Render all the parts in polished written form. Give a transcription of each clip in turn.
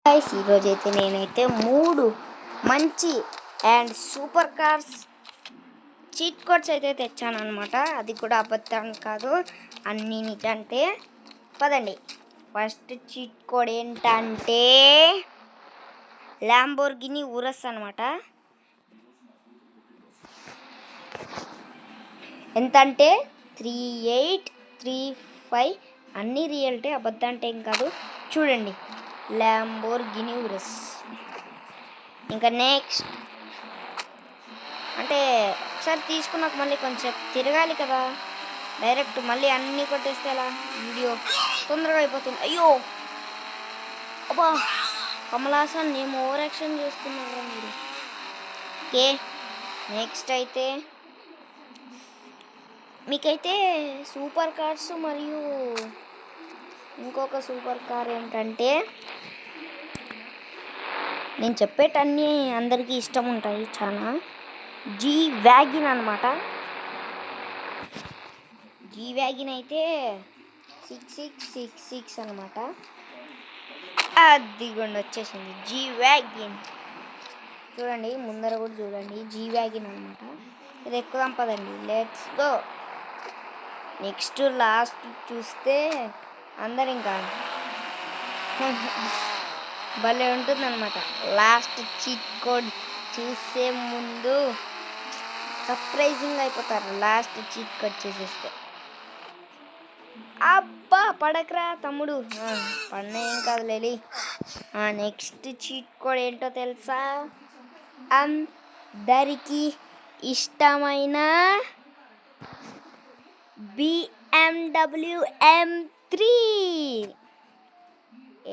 Guys ఈరోజైతే నేనైతే 3 మంచి and super cars cheat codes అయితే తెచ్చాను అనమాట. అది కూడా అబద్ధం కాదు, అన్నీ నిజంటే. పదండి, ఫస్ట్ చీట్ కోడ్ ఏంటంటే ల్యాంబోర్గిని ఉరస్ అనమాట. ఎంతంటే 3835, అన్నీ రియల్టే, అబద్ధం అంటే ఏం కాదు. చూడండి, ల్యాంబోర్గిని ఉరస్. ఇంకా నెక్స్ట్ అంటే ఒకసారి తీసుకున్నాక మళ్ళీ కొంచెం తిరగాలి కదా, డైరెక్ట్ మళ్ళీ అన్నీ కొట్టేస్తే అలా వీడియో తొందరగా అయిపోతుంది. అయ్యో అబ్బా, కమలాసన్ నేను ఓవర్ యాక్షన్ చేస్తున్నారు మీరు. ఓకే, నెక్స్ట్ అయితే మీకైతే సూపర్ కార్స్ మరియు ఇంకొక సూపర్ కార్ ఏంటంటే, నేను చెప్పేటన్నీ అందరికీ ఇష్టం ఉంటాయి చాలా. జీ వ్యాగిన్ అనమాట. జీ వ్యాగిన్ అయితే 6666 అనమాట. అదిగోండి వచ్చేసింది జీ వ్యాగిన్. చూడండి, ముందర కూడా చూడండి, జీ వ్యాగిన్ అనమాట. ఇది ఎక్కుదాం పదండి, లెట్స్ గో. నెక్స్ట్ లాస్ట్ చూస్తే అందరు ఇంకా భలే ఉంటుందన్నమాట. లాస్ట్ చీట్ కోడ్ చూసే ముందు సర్ప్రైజింగ్ అయిపోతారు లాస్ట్ చీట్ కోడ్ చూసేస్తే. అబ్బా పడకరా తమ్ముడు, పడిన ఏం కాదు లేలి. నెక్స్ట్ చీట్ కోడ్ ఏంటో తెలుసా? అందరికీ ఇష్టమైన BMW M3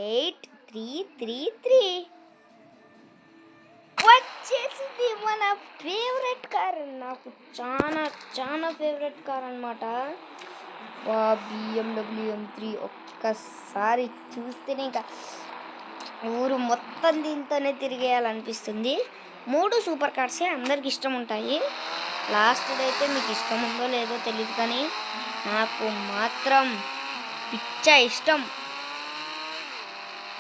8333 వచ్చేసింది. మన ఫేవరెట్ కార్, నాకు చాలా చాలా ఫేవరెట్ కార్ అనమాట. BMW M3 ఒక్కసారి చూస్తేనే ఇంకా ఊరు మొత్తం దీంతోనే తిరిగేయాలనిపిస్తుంది. 3 సూపర్ కార్సే అందరికి ఇష్టం ఉంటాయి. లాస్ట్ అయితే మీకు ఇష్టం ఉందో లేదో తెలియదు, కానీ నాకు మాత్రం పిచ్చ ఇష్టం.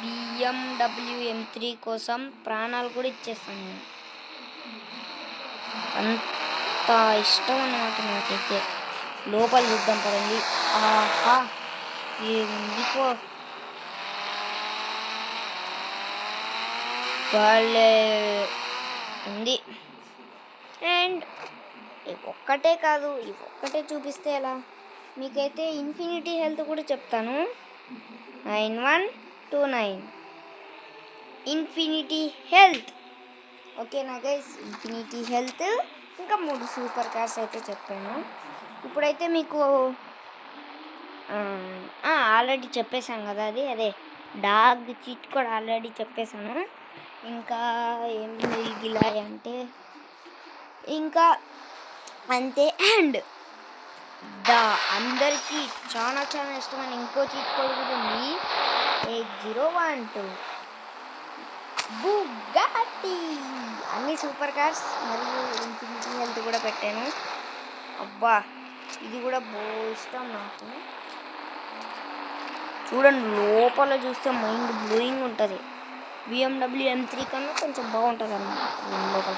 BMW M3 కోసం ప్రాణాలు కూడా ఇచ్చేస్తాను నేను, అంత ఇష్టం అన్నమాట నాకైతే. లోపల చూద్దాం పదండి. ఆహా, ఎందుకో భలే ఉంది. అండ్ ఒక్కటే కాదు, ఒక్కటే చూపిస్తే ఎలా, మీకైతే ఇన్ఫినిటీ హెల్త్ కూడా చెప్తాను. 9129 ఇన్ఫినిటీ హెల్త్. ఓకేనా గైస్, ఇన్ఫినిటీ హెల్త్ ఇంకా 3 సూపర్ కార్స్ అయితే చెప్పాను. ఇప్పుడైతే మీకు ఆల్రెడీ చెప్పేశాను కదా, అదే డాగ్ చీట్ కూడా ఆల్రెడీ చెప్పేశాను. ఇంకా ఏం మిగిలాయి అంటే ఇంకా అంతే. అండ్ అందరికీ చాలా చాలా ఇష్టమైన ఇంకో చీట్ కోడ్ కూడా ఉంది, 8012 బుగాటి. అన్ని సూపర్ కార్స్ మరియు ఇన్ఫినిటీ హెల్త్ కూడా పెట్టాను. అబ్బా, ఇది కూడా ఇష్టం నాకు. చూడండి, లోపల చూస్తే మైండ్ బ్లోయింగ్ ఉంటుంది. BMW M3 కన్నా కొంచెం బాగుంటుంది అన్నమాట లోపల.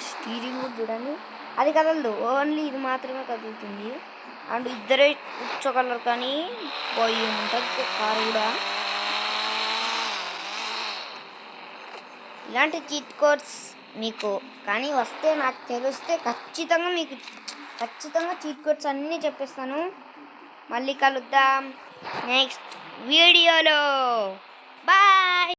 స్టీరింగ్ కూడా చూడండి, అది కదలదు, ఓన్లీ ఇది మాత్రమే కదులుతుంది. అండ్ ఇద్దరే కూర్చోగలరు, కానీ ఉంటుంది కారు కూడా. ఇలాంటి చీట్ కోడ్స్ మీకు కానీ వస్తే, నాకు తెలిస్తే ఖచ్చితంగా చీట్ కోడ్స్ అన్నీ చెప్పేస్తాను. మళ్ళీ కలుద్దాం నెక్స్ట్ వీడియోలో. బాయ్.